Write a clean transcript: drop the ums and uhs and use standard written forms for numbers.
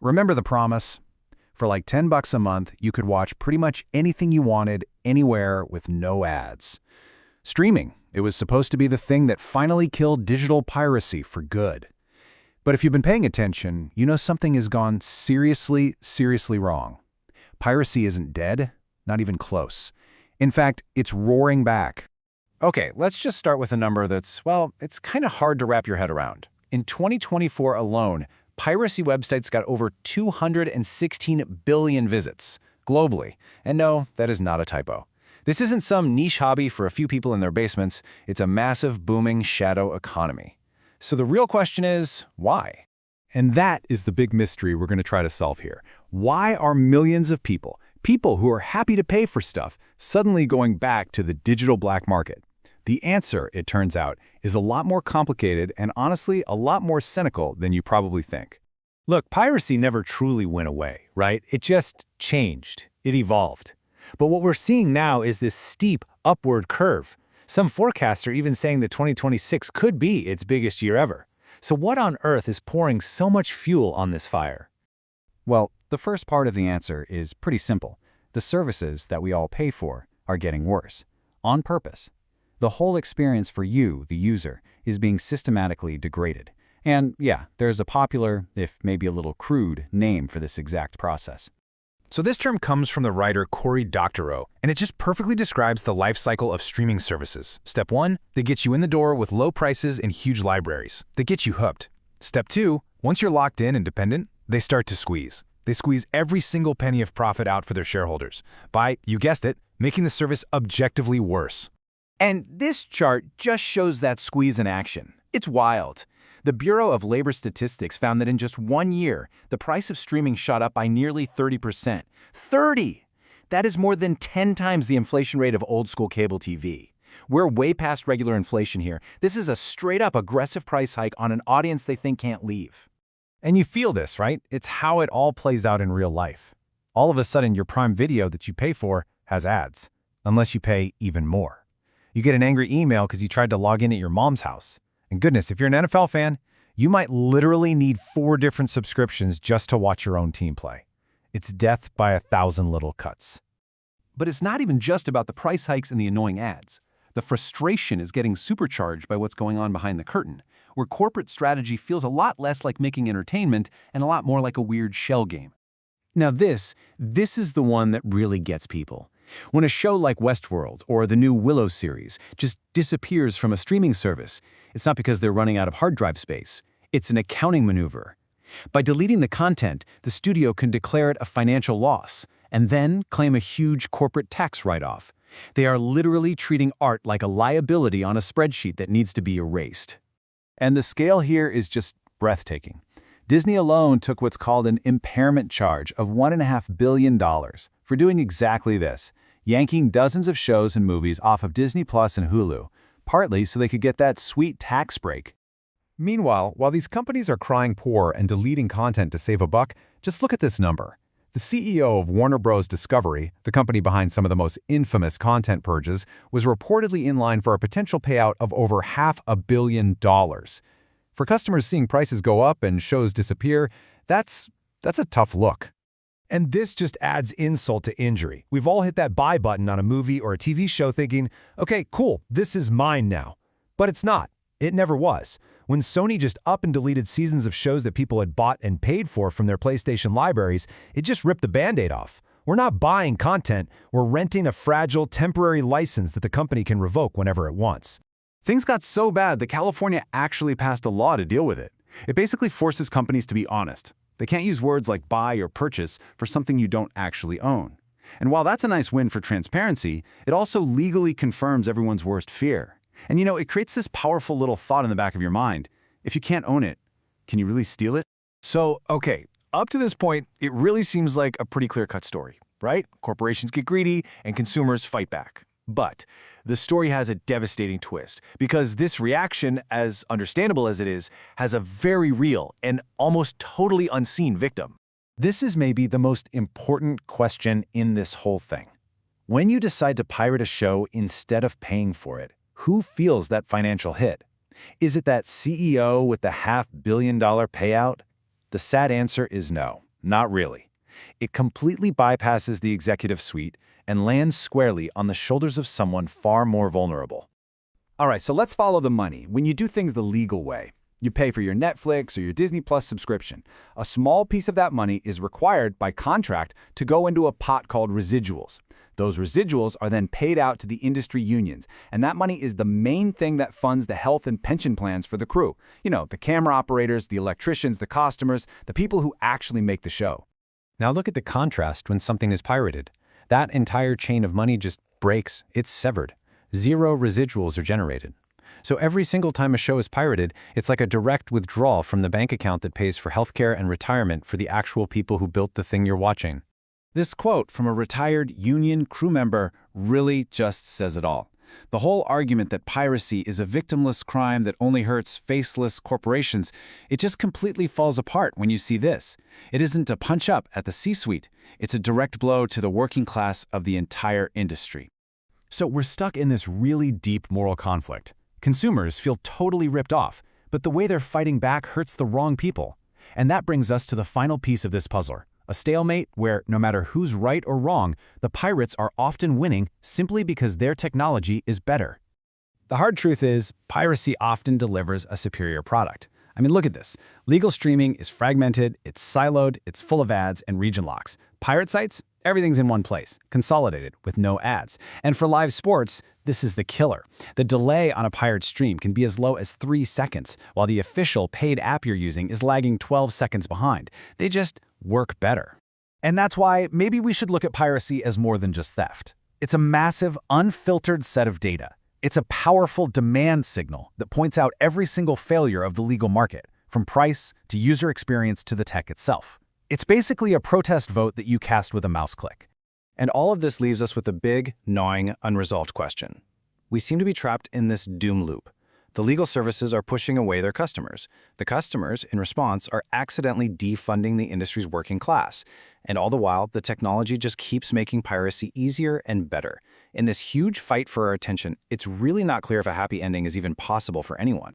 Remember the promise? For like $10 a month, you could watch pretty much anything you wanted, anywhere, with no ads. Streaming, it was supposed to be the thing that finally killed digital piracy for good. But if you've been paying attention, you know something has gone seriously, seriously wrong. Piracy isn't dead, not even close. In fact, it's roaring back. Okay, let's just start with a number that's, well, it's kind of hard to wrap your head around. In 2024 alone, piracy websites got over 216 billion visits globally. And no, that is not a typo. This isn't some niche hobby for a few people in their basements. It's a massive, booming shadow economy. So the real question is, why? And that is the big mystery we're going to try to solve here. Why are millions of people who are happy to pay for stuff, suddenly going back to the digital black market? The answer, it turns out, is a lot more complicated and honestly a lot more cynical than you probably think. Look, piracy never truly went away, right? It just changed. It evolved. But what we're seeing now is this steep upward curve. Some forecasts are even saying that 2026 could be its biggest year ever. So what on earth is pouring so much fuel on this fire? Well, the first part of the answer is pretty simple. The services that we all pay for are getting worse, on purpose. The whole experience for you, the user, is being systematically degraded. And yeah, there's a popular, if maybe a little crude, name for this exact process. So this term comes from the writer Cory Doctorow, and it just perfectly describes the life cycle of streaming services. Step 1, they get you in the door with low prices and huge libraries. They get you hooked. Step 2, once you're locked in and dependent, they start to squeeze. They squeeze every single penny of profit out for their shareholders by, you guessed it, making the service objectively worse. And this chart just shows that squeeze in action. It's wild. The Bureau of Labor Statistics found that in just 1 year, the price of streaming shot up by nearly 30%. 30! That is more than 10 times the inflation rate of old-school cable TV. We're way past regular inflation here. This is a straight-up aggressive price hike on an audience they think can't leave. And you feel this, right? It's how it all plays out in real life. All of a sudden, your Prime Video that you pay for has ads, unless you pay even more. You get an angry email because you tried to log in at your mom's house. And goodness, if you're an NFL fan, you might literally need 4 different subscriptions just to watch your own team play. It's death by 1,000 little cuts. But it's not even just about the price hikes and the annoying ads. The frustration is getting supercharged by what's going on behind the curtain, where corporate strategy feels a lot less like making entertainment and a lot more like a weird shell game. Now this is the one that really gets people. When a show like Westworld or the new Willow series just disappears from a streaming service, it's not because they're running out of hard drive space. It's an accounting maneuver. By deleting the content, the studio can declare it a financial loss and then claim a huge corporate tax write-off. They are literally treating art like a liability on a spreadsheet that needs to be erased. And the scale here is just breathtaking. Disney alone took what's called an impairment charge of $1.5 billion for doing exactly this, yanking dozens of shows and movies off of Disney Plus and Hulu, partly so they could get that sweet tax break. Meanwhile, while these companies are crying poor and deleting content to save a buck, just look at this number. The CEO of Warner Bros. Discovery, the company behind some of the most infamous content purges, was reportedly in line for a potential payout of over $500 million. For customers seeing prices go up and shows disappear, that's a tough look. And this just adds insult to injury. We've all hit that buy button on a movie or a TV show thinking, okay, cool, this is mine now. But it's not. It never was. When Sony just up and deleted seasons of shows that people had bought and paid for from their PlayStation libraries, it just ripped the Band-Aid off. We're not buying content, we're renting a fragile, temporary license that the company can revoke whenever it wants. Things got so bad that California actually passed a law to deal with it. It basically forces companies to be honest. They can't use words like buy or purchase for something you don't actually own. And while that's a nice win for transparency, it also legally confirms everyone's worst fear. And it creates this powerful little thought in the back of your mind. If you can't own it, can you really steal it? So, okay, up to this point, it really seems like a pretty clear-cut story, right? Corporations get greedy and consumers fight back. But the story has a devastating twist because this reaction, as understandable as it is, has a very real and almost totally unseen victim. This is maybe the most important question in this whole thing. When you decide to pirate a show instead of paying for it, who feels that financial hit? Is it that CEO with the $500 million payout? The sad answer is no, not really. It completely bypasses the executive suite and lands squarely on the shoulders of someone far more vulnerable. All right, so let's follow the money. When you do things the legal way, you pay for your Netflix or your Disney Plus subscription. A small piece of that money is required by contract to go into a pot called residuals. Those residuals are then paid out to the industry unions, and that money is the main thing that funds the health and pension plans for the crew. You know, the camera operators, the electricians, the costumers, the people who actually make the show. Now look at the contrast when something is pirated. That entire chain of money just breaks. It's severed. Zero residuals are generated. So every single time a show is pirated, it's like a direct withdrawal from the bank account that pays for healthcare and retirement for the actual people who built the thing you're watching. This quote from a retired union crew member really just says it all. The whole argument that piracy is a victimless crime that only hurts faceless corporations, it just completely falls apart when you see this. It isn't a punch-up at the C-suite. It's a direct blow to the working class of the entire industry. So we're stuck in this really deep moral conflict. Consumers feel totally ripped off, but the way they're fighting back hurts the wrong people. And that brings us to the final piece of this puzzle. A stalemate where, no matter who's right or wrong, the pirates are often winning simply because their technology is better. The hard truth is, piracy often delivers a superior product. I mean, look at this. Legal streaming is fragmented, it's siloed, it's full of ads and region locks. Pirate sites? Everything's in one place, consolidated, with no ads. And for live sports, this is the killer. The delay on a pirate stream can be as low as 3 seconds, while the official paid app you're using is lagging 12 seconds behind. They just work better. And that's why maybe we should look at piracy as more than just theft. It's a massive, unfiltered set of data. It's a powerful demand signal that points out every single failure of the legal market, from price to user experience to the tech itself. It's basically a protest vote that you cast with a mouse click. And all of this leaves us with a big, gnawing, unresolved question. We seem to be trapped in this doom loop. The legal services are pushing away their customers. The customers, in response, are accidentally defunding the industry's working class. And all the while, the technology just keeps making piracy easier and better. In this huge fight for our attention, it's really not clear if a happy ending is even possible for anyone.